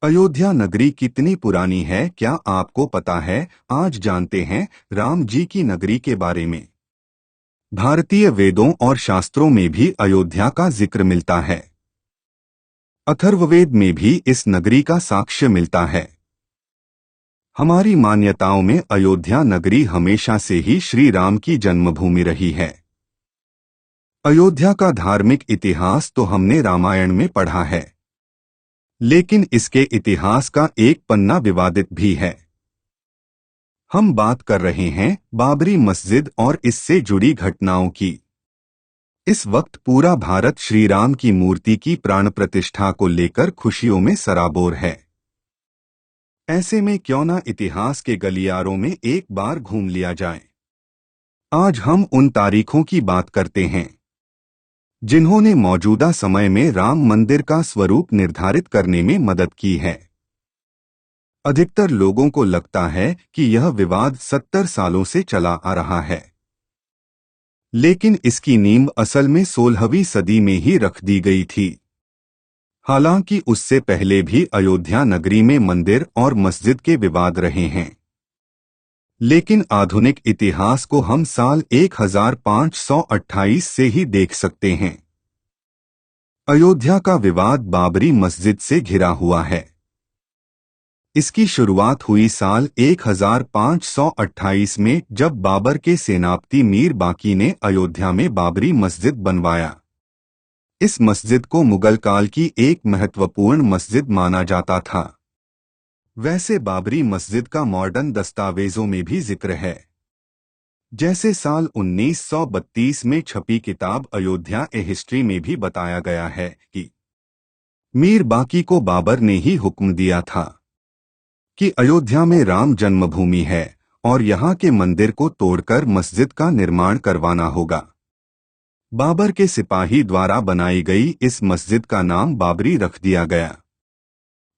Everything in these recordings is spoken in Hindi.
अयोध्या नगरी कितनी पुरानी है, क्या आपको पता है? आज जानते हैं राम जी की नगरी के बारे में। भारतीय वेदों और शास्त्रों में भी अयोध्या का जिक्र मिलता है। अथर्ववेद में भी इस नगरी का साक्ष्य मिलता है। हमारी मान्यताओं में अयोध्या नगरी हमेशा से ही श्री राम की जन्मभूमि रही है। अयोध्या का धार्मिक इतिहास तो हमने रामायण में पढ़ा है, लेकिन इसके इतिहास का एक पन्ना विवादित भी है। हम बात कर रहे हैं बाबरी मस्जिद और इससे जुड़ी घटनाओं की। इस वक्त पूरा भारत श्री राम की मूर्ति की प्राण प्रतिष्ठा को लेकर खुशियों में सराबोर है। ऐसे में क्यों न इतिहास के गलियारों में एक बार घूम लिया जाए। आज हम उन तारीखों की बात करते हैं जिन्होंने मौजूदा समय में राम मंदिर का स्वरूप निर्धारित करने में मदद की है। अधिकतर लोगों को लगता है कि यह विवाद 70 सालों से चला आ रहा है, लेकिन इसकी नींव असल में 16वीं सदी में ही रख दी गई थी। हालांकि उससे पहले भी अयोध्या नगरी में मंदिर और मस्जिद के विवाद रहे हैं, लेकिन आधुनिक इतिहास को हम साल 1528 से ही देख सकते हैं। अयोध्या का विवाद बाबरी मस्जिद से घिरा हुआ है। इसकी शुरुआत हुई साल 1528 में, जब बाबर के सेनापति मीर बाकी ने अयोध्या में बाबरी मस्जिद बनवाया। इस मस्जिद को मुगल काल की एक महत्वपूर्ण मस्जिद माना जाता था। वैसे बाबरी मस्जिद का मॉडर्न दस्तावेजों में भी जिक्र है। जैसे साल 1932 में छपी किताब अयोध्या ए हिस्ट्री में भी बताया गया है कि मीर बाकी को बाबर ने ही हुक्म दिया था कि अयोध्या में राम जन्मभूमि है और यहाँ के मंदिर को तोड़कर मस्जिद का निर्माण करवाना होगा। बाबर के सिपाही द्वारा बनाई गई इस मस्जिद का नाम बाबरी रख दिया गया।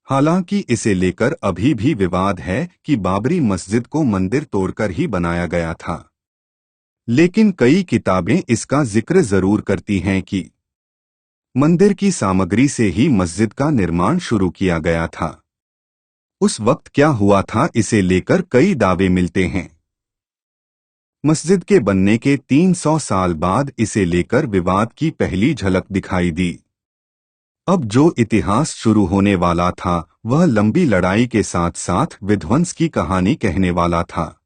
हालांकि इसे लेकर अभी भी विवाद है कि बाबरी मस्जिद को मंदिर तोड़कर ही बनाया गया था, लेकिन कई किताबें इसका जिक्र जरूर करती हैं कि मंदिर की सामग्री से ही मस्जिद का निर्माण शुरू किया गया था। उस वक्त क्या हुआ था, इसे लेकर कई दावे मिलते हैं। मस्जिद के बनने के 300 साल बाद इसे लेकर विवाद की पहली झलक दिखाई दी। अब जो इतिहास शुरू होने वाला था वह लंबी लड़ाई के साथ साथ विध्वंस की कहानी कहने वाला था।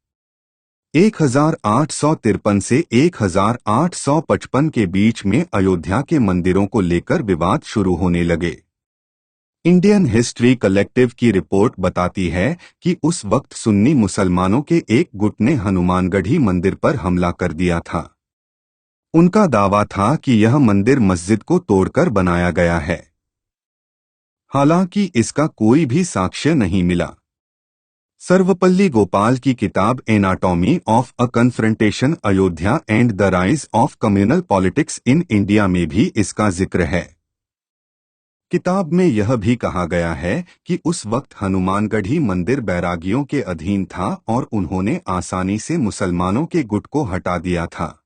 1853 से 1855 के बीच में अयोध्या के मंदिरों को लेकर विवाद शुरू होने लगे। इंडियन हिस्ट्री कलेक्टिव की रिपोर्ट बताती है कि उस वक्त सुन्नी मुसलमानों के एक गुट ने हनुमानगढ़ी मंदिर पर हमला कर दिया था। उनका दावा था कि यह मंदिर मस्जिद को तोड़कर बनाया गया है। हालांकि इसका कोई भी साक्ष्य नहीं मिला। सर्वपल्ली गोपाल की किताब anatomy of a confrontation Ayodhya and the rise of communal politics in India में भी इसका जिक्र है। किताब में यह भी कहा गया है कि उस वक्त हनुमानगढ़ी मंदिर बैरागियों के अधीन था और उन्होंने आसानी से मुसलमानों के गुट को हटा दिया था।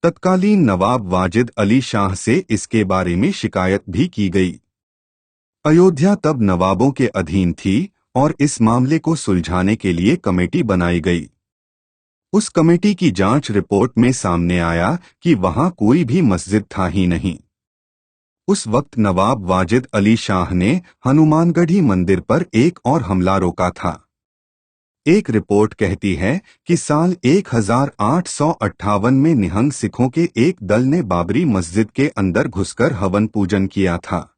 तत्कालीन नवाब वाजिद अली शाह से इसके बारे में शिकायत भी की गई। अयोध्या तब नवाबों के अधीन थी और इस मामले को सुलझाने के लिए कमेटी बनाई गई। उस कमेटी की जांच रिपोर्ट में सामने आया कि वहां कोई भी मस्जिद था ही नहीं। उस वक्त नवाब वाजिद अली शाह ने हनुमानगढ़ी मंदिर पर एक और हमला रोका था। एक रिपोर्ट कहती है कि साल 1858 में निहंग सिखों के एक दल ने बाबरी मस्जिद के अंदर घुसकर हवन पूजन किया था।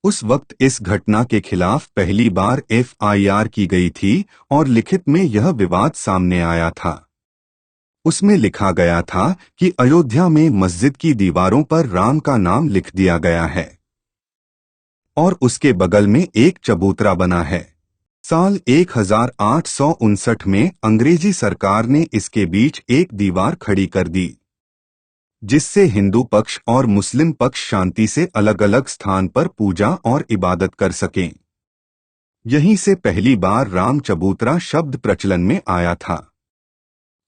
उस वक्त इस घटना के खिलाफ पहली बार FIR की गई थी और लिखित में यह विवाद सामने आया था। उसमें लिखा गया था कि अयोध्या में मस्जिद की दीवारों पर राम का नाम लिख दिया गया है और उसके बगल में एक चबूतरा बना है। साल 1859 में अंग्रेजी सरकार ने इसके बीच एक दीवार खड़ी कर दी, जिससे हिंदू पक्ष और मुस्लिम पक्ष शांति से अलग अलग स्थान पर पूजा और इबादत कर सकें। यहीं से पहली बार राम चबूतरा शब्द प्रचलन में आया था।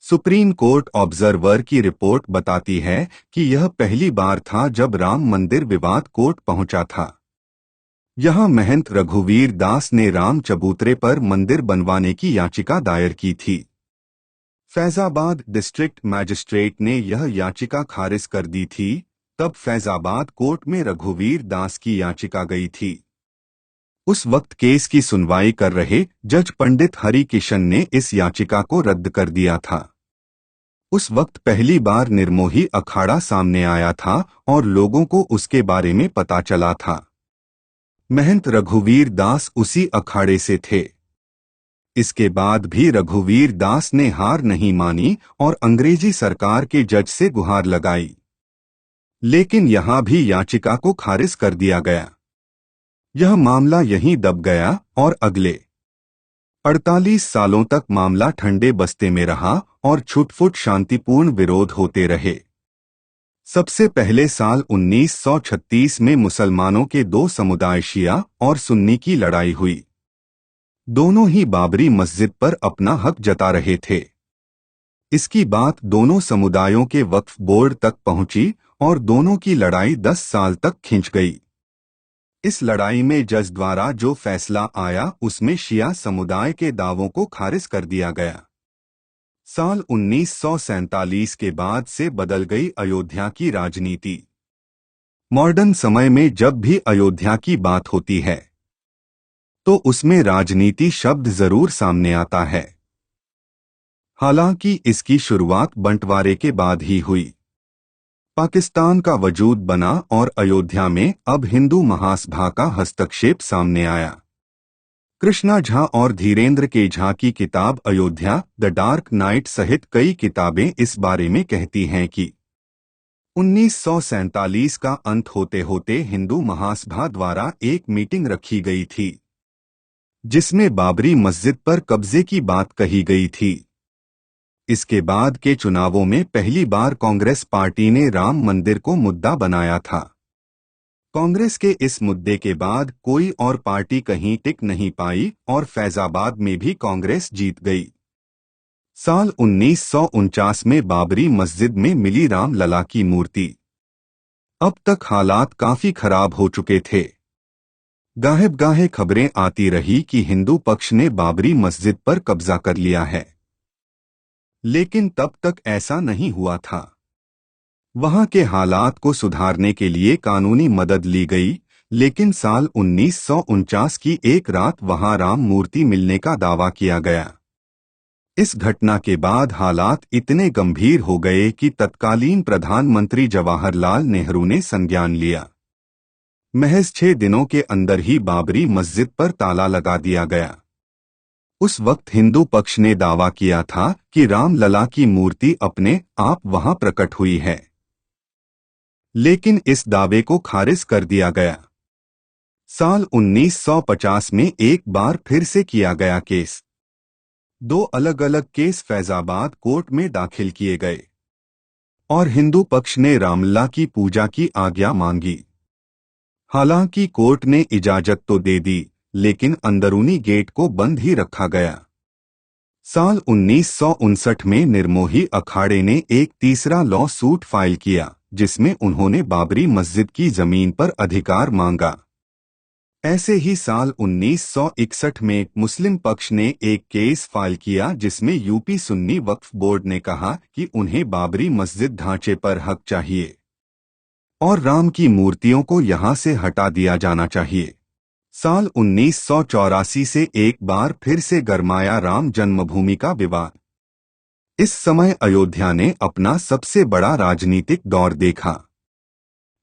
सुप्रीम कोर्ट ऑब्जर्वर की रिपोर्ट बताती है कि यह पहली बार था जब राम मंदिर विवाद कोर्ट पहुंचा था। यहाँ महंत रघुवीर दास ने राम चबूतरे पर मंदिर बनवाने की याचिका दायर की थी। फैजाबाद डिस्ट्रिक्ट मैजिस्ट्रेट ने यह याचिका खारिज कर दी थी। तब फैजाबाद कोर्ट में रघुवीर दास की याचिका गई थी। उस वक्त केस की सुनवाई कर रहे जज पंडित हरि किशन ने इस याचिका को रद्द कर दिया था। उस वक्त पहली बार निर्मोही अखाड़ा सामने आया था और लोगों को उसके बारे में पता चला था। महंत रघुवीर दास उसी अखाड़े से थे। इसके बाद भी रघुवीर दास ने हार नहीं मानी और अंग्रेजी सरकार के जज से गुहार लगाई, लेकिन यहां भी याचिका को खारिज कर दिया गया। यह मामला यहीं दब गया और अगले 48 सालों तक मामला ठंडे बस्ते में रहा और छुटपुट शांतिपूर्ण विरोध होते रहे। सबसे पहले साल 1936 में मुसलमानों के दो समुदाय शिया और सुन्नी की लड़ाई हुई। दोनों ही बाबरी मस्जिद पर अपना हक जता रहे थे। इसकी बात दोनों समुदायों के वक्फ बोर्ड तक पहुंची और दोनों की लड़ाई 10 साल तक खिंच गई। इस लड़ाई में जज द्वारा जो फैसला आया उसमें शिया समुदाय के दावों को खारिज कर दिया गया। साल 1947 के बाद से बदल गई अयोध्या की राजनीति। मॉडर्न समय में जब भी अयोध्या की बात होती है तो उसमें राजनीति शब्द जरूर सामने आता है। हालांकि इसकी शुरुआत बंटवारे के बाद ही हुई। पाकिस्तान का वजूद बना और अयोध्या में अब हिंदू महासभा का हस्तक्षेप सामने आया। कृष्णा झा और धीरेन्द्र के झा की किताब अयोध्या द डार्क नाइट सहित कई किताबें इस बारे में कहती हैं कि 1947 का अंत होते होते हिंदू महासभा द्वारा एक मीटिंग रखी गई थी जिसमें बाबरी मस्जिद पर कब्जे की बात कही गई थी। इसके बाद के चुनावों में पहली बार कांग्रेस पार्टी ने राम मंदिर को मुद्दा बनाया था। कांग्रेस के इस मुद्दे के बाद कोई और पार्टी कहीं टिक नहीं पाई और फैजाबाद में भी कांग्रेस जीत गई। साल 1949 में बाबरी मस्जिद में मिली राम लला की मूर्ति। अब तक हालात काफी खराब हो चुके थे। गाहे खबरें आती रही कि हिंदू पक्ष ने बाबरी मस्जिद पर कब्जा कर लिया है, लेकिन तब तक ऐसा नहीं हुआ था। वहां के हालात को सुधारने के लिए कानूनी मदद ली गई, लेकिन साल 1949 की एक रात वहां राम मूर्ति मिलने का दावा किया गया। इस घटना के बाद हालात इतने गंभीर हो गए कि तत्कालीन प्रधानमंत्री जवाहरलाल नेहरू ने संज्ञान लिया। महज 6 दिनों के अंदर ही बाबरी मस्जिद पर ताला लगा दिया गया। उस वक्त हिंदू पक्ष ने दावा किया था कि राम लला की मूर्ति अपने आप वहां प्रकट हुई है, लेकिन इस दावे को खारिज कर दिया गया। साल 1950 में एक बार फिर से किया गया केस। 2 अलग अलग केस फैजाबाद कोर्ट में दाखिल किए गए और हिंदू पक्ष ने रामलला की पूजा की आज्ञा मांगी। हालांकि कोर्ट ने इजाजत तो दे दी, लेकिन अंदरूनी गेट को बंद ही रखा गया। साल 1959 में निर्मोही अखाड़े ने एक तीसरा लॉ सूट फाइल किया जिसमें उन्होंने बाबरी मस्जिद की जमीन पर अधिकार मांगा। ऐसे ही साल 1961 में मुस्लिम पक्ष ने एक केस फाइल किया जिसमें यूपी सुन्नी वक्फ बोर्ड ने कहा कि उन्हें बाबरी मस्जिद ढांचे पर हक चाहिए और राम की मूर्तियों को यहां से हटा दिया जाना चाहिए। साल 1984 से एक बार फिर से गरमाया राम जन्मभूमि का विवाद। इस समय अयोध्या ने अपना सबसे बड़ा राजनीतिक दौर देखा।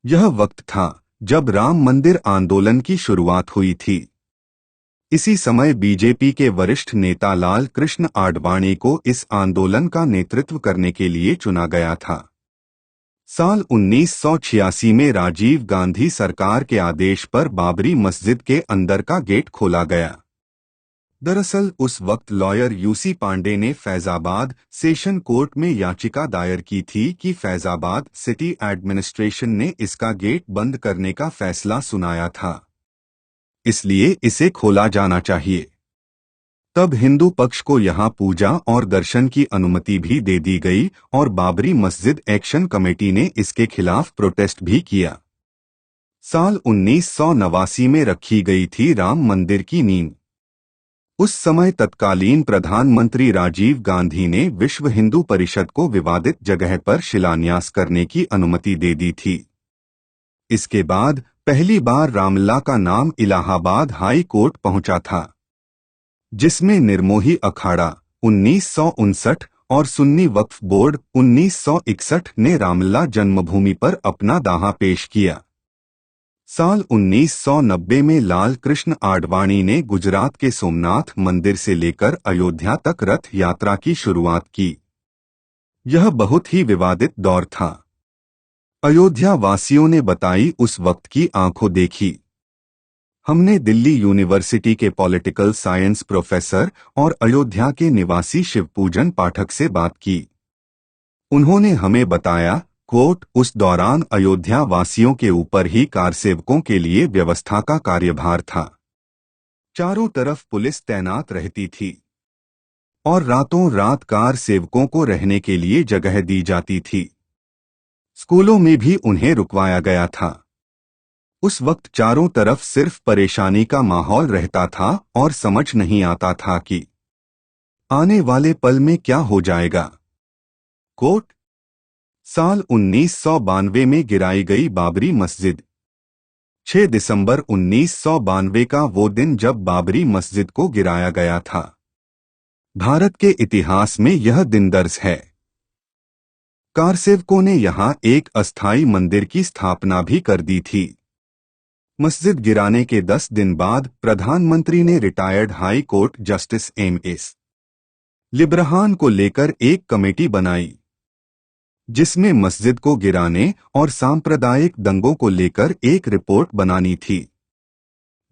यह वक्त था जब राम मंदिर आंदोलन की शुरुआत हुई थी। इसी समय बीजेपी के वरिष्ठ नेता लाल कृष्ण आडवाणी को इस आंदोलन का नेतृत्व करने के लिए चुना गया था। साल 1986 में राजीव गांधी सरकार के आदेश पर बाबरी मस्जिद के अंदर का गेट खोला गया। दरअसल उस वक्त लॉयर यूसी पांडे ने फैजाबाद सेशन कोर्ट में याचिका दायर की थी कि फैजाबाद सिटी एडमिनिस्ट्रेशन ने इसका गेट बंद करने का फैसला सुनाया था, इसलिए इसे खोला जाना चाहिए। तब हिंदू पक्ष को यहां पूजा और दर्शन की अनुमति भी दे दी गई और बाबरी मस्जिद एक्शन कमेटी ने इसके खिलाफ प्रोटेस्ट भी किया। साल 1989 में रखी गई थी राम मंदिर की नींव। उस समय तत्कालीन प्रधानमंत्री राजीव गांधी ने विश्व हिंदू परिषद को विवादित जगह पर शिलान्यास करने की अनुमति दे दी थी। इसके बाद पहली बार रामलला का नाम इलाहाबाद हाई कोर्ट पहुंचा था, जिसमें निर्मोही अखाड़ा 1959 और सुन्नी वक्फ बोर्ड 1961 ने रामलला जन्मभूमि पर अपना दावा पेश किया। साल 1990 में लाल कृष्ण आडवाणी ने गुजरात के सोमनाथ मंदिर से लेकर अयोध्या तक रथ यात्रा की शुरुआत की। यह बहुत ही विवादित दौर था। अयोध्या वासियों ने बताई उस वक्त की आंखों देखी। हमने दिल्ली यूनिवर्सिटी के पॉलिटिकल साइंस प्रोफेसर और अयोध्या के निवासी शिवपूजन पाठक से बात की। उन्होंने हमें बताया, कोर्ट उस दौरान अयोध्या वासियों के ऊपर ही कारसेवकों के लिए व्यवस्था का कार्यभार था। चारों तरफ पुलिस तैनात रहती थी और रातों रात कारसेवकों को रहने के लिए जगह दी जाती थी। स्कूलों में भी उन्हें रुकवाया गया था। उस वक्त चारों तरफ सिर्फ परेशानी का माहौल रहता था और समझ नहीं आता था कि आने वाले पल में क्या हो जाएगा। कोर्ट साल 1992 में गिराई गई बाबरी मस्जिद। 6 दिसंबर 1992 का वो दिन जब बाबरी मस्जिद को गिराया गया था। भारत के इतिहास में यह दिन दर्ज है। कारसेवकों ने यहां एक अस्थायी मंदिर की स्थापना भी कर दी थी। मस्जिद गिराने के 10 दिन बाद प्रधानमंत्री ने retired high court justice M S. Liberhan को लेकर एक कमेटी बनाई, जिसमें मस्जिद को गिराने और सांप्रदायिक दंगों को लेकर एक रिपोर्ट बनानी थी।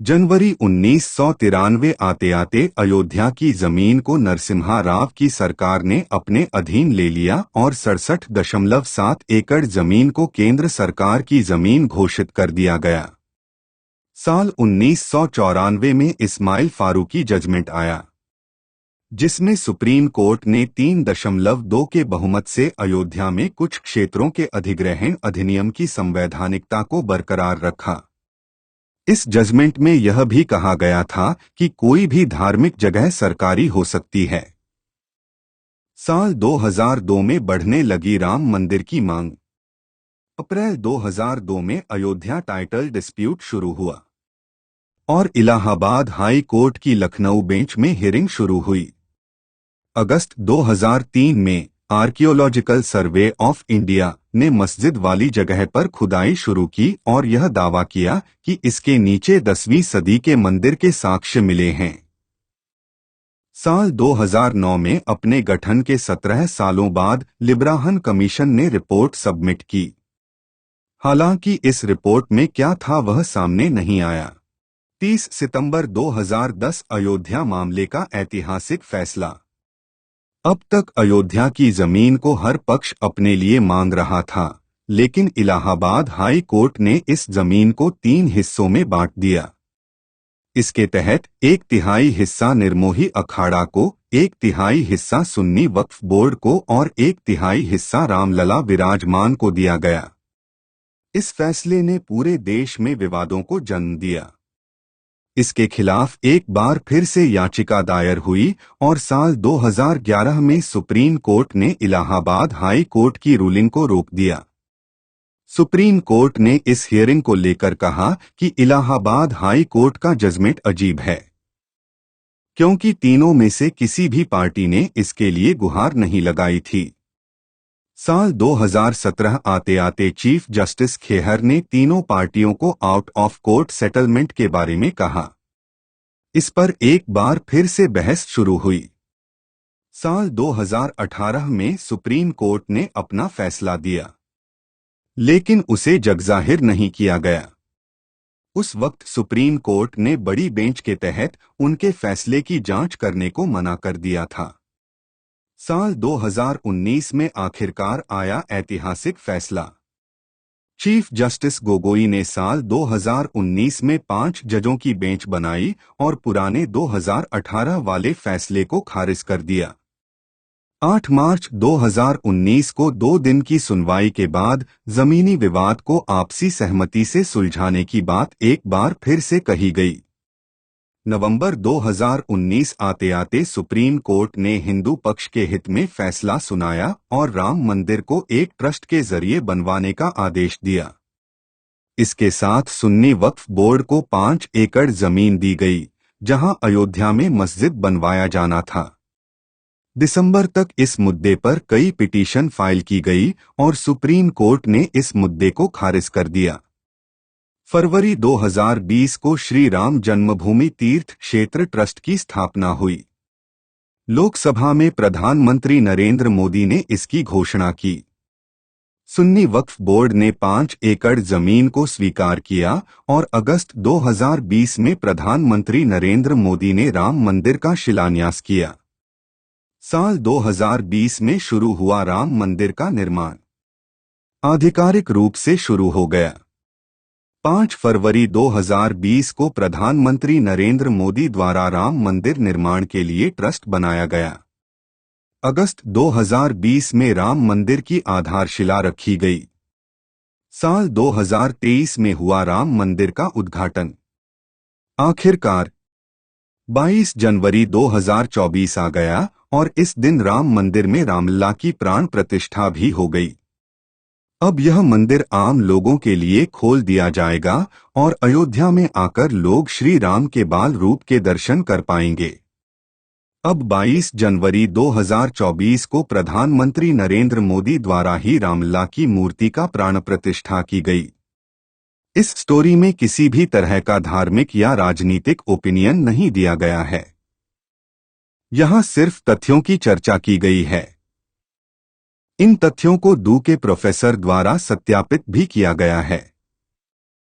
जनवरी 1993 आते आते अयोध्या की जमीन को नरसिम्हा राव की सरकार ने अपने अधीन ले लिया और 67.7 एकड़ जमीन को केंद्र सरकार की जमीन घोषित कर दिया गया। साल 1994 में इस्माइल फारूकी जजमेंट आया, जिसमें सुप्रीम कोर्ट ने 3.2 के बहुमत से अयोध्या में कुछ क्षेत्रों के अधिग्रहण अधिनियम की संवैधानिकता को बरकरार रखा। इस जजमेंट में यह भी कहा गया था कि कोई भी धार्मिक जगह सरकारी हो सकती है। साल 2002 में बढ़ने लगी राम मंदिर की मांग। अप्रैल 2002 में अयोध्या टाइटल डिस्प्यूट शुरू हुआ और इलाहाबाद हाई कोर्ट की लखनऊ बेंच में हियरिंग शुरू हुई। अगस्त 2003 में आर्कियोलॉजिकल सर्वे ऑफ इंडिया ने मस्जिद वाली जगह पर खुदाई शुरू की और यह दावा किया कि इसके नीचे 10वीं सदी के मंदिर के साक्ष्य मिले हैं। साल 2009 में अपने गठन के 17 सालों बाद लिब्राहन कमीशन ने रिपोर्ट सबमिट की। हालांकि इस रिपोर्ट में क्या था वह सामने नहीं आया। 30 सितंबर 2010 अयोध्या मामले का ऐतिहासिक फैसला। अब तक अयोध्या की जमीन को हर पक्ष अपने लिए मांग रहा था, लेकिन इलाहाबाद हाई कोर्ट ने इस जमीन को 3 हिस्सों में बांट दिया। इसके तहत 1/3 हिस्सा निर्मोही अखाड़ा को, 1/3 हिस्सा सुन्नी वक्फ बोर्ड को और 1/3 हिस्सा रामलला विराजमान को दिया गया। इस फैसले ने पूरे देश में विवादों को जन्म दिया। इसके खिलाफ एक बार फिर से याचिका दायर हुई और साल 2011 में सुप्रीम कोर्ट ने इलाहाबाद हाई कोर्ट की रूलिंग को रोक दिया। सुप्रीम कोर्ट ने इस हियरिंग को लेकर कहा कि इलाहाबाद हाई कोर्ट का जजमेंट अजीब है, क्योंकि तीनों में से किसी भी पार्टी ने इसके लिए गुहार नहीं लगाई थी। साल 2017 आते आते चीफ जस्टिस खेहर ने तीनों पार्टियों को आउट ऑफ कोर्ट सेटलमेंट के बारे में कहा। इस पर एक बार फिर से बहस शुरू हुई। साल 2018 में सुप्रीम कोर्ट ने अपना फैसला दिया, लेकिन उसे जगजाहिर नहीं किया गया। उस वक्त सुप्रीम कोर्ट ने बड़ी बेंच के तहत उनके फैसले की जांच करने को मना कर दिया था। साल 2019 में आखिरकार आया ऐतिहासिक फैसला। चीफ जस्टिस गोगोई ने साल 2019 में 5 जजों की बेंच बनाई और पुराने 2018 वाले फैसले को खारिज कर दिया। 8 मार्च 2019 को 2 दिन की सुनवाई के बाद जमीनी विवाद को आपसी सहमति से सुलझाने की बात एक बार फिर से कही गई। नवंबर 2019 आते आते सुप्रीम कोर्ट ने हिंदू पक्ष के हित में फैसला सुनाया और राम मंदिर को एक ट्रस्ट के जरिए बनवाने का आदेश दिया। इसके साथ सुन्नी वक्फ बोर्ड को 5 एकड़ जमीन दी गई, जहां अयोध्या में मस्जिद बनवाया जाना था। दिसंबर तक इस मुद्दे पर कई पिटीशन फाइल की गई और सुप्रीम कोर्ट ने इस मुद्दे को खारिज कर दिया। फरवरी 2020 को श्री राम जन्मभूमि तीर्थ क्षेत्र ट्रस्ट की स्थापना हुई। लोकसभा में प्रधानमंत्री नरेंद्र मोदी ने इसकी घोषणा की। सुन्नी वक्फ बोर्ड ने 5 एकड़ जमीन को स्वीकार किया और अगस्त 2020 में प्रधानमंत्री नरेंद्र मोदी ने राम मंदिर का शिलान्यास किया। साल 2020 में शुरू हुआ राम मंदिर का निर्माण आधिकारिक रूप से शुरू हो गया। 5 फरवरी 2020 को प्रधानमंत्री नरेंद्र मोदी द्वारा राम मंदिर निर्माण के लिए ट्रस्ट बनाया गया। अगस्त 2020 में राम मंदिर की आधारशिला रखी गई। साल 2023 में हुआ राम मंदिर का उद्घाटन। आखिरकार 22 जनवरी 2024 आ गया और इस दिन राम मंदिर में रामलला की प्राण प्रतिष्ठा भी हो गई। अब यह मंदिर आम लोगों के लिए खोल दिया जाएगा और अयोध्या में आकर लोग श्री राम के बाल रूप के दर्शन कर पाएंगे। अब 22 जनवरी 2024 को प्रधानमंत्री नरेंद्र मोदी द्वारा ही रामलला की मूर्ति का प्राण प्रतिष्ठा की गई। इस स्टोरी में किसी भी तरह का धार्मिक या राजनीतिक ओपिनियन नहीं दिया गया है। यहाँ सिर्फ तथ्यों की चर्चा की गई है। इन तथ्यों को दू के प्रोफेसर द्वारा सत्यापित भी किया गया है।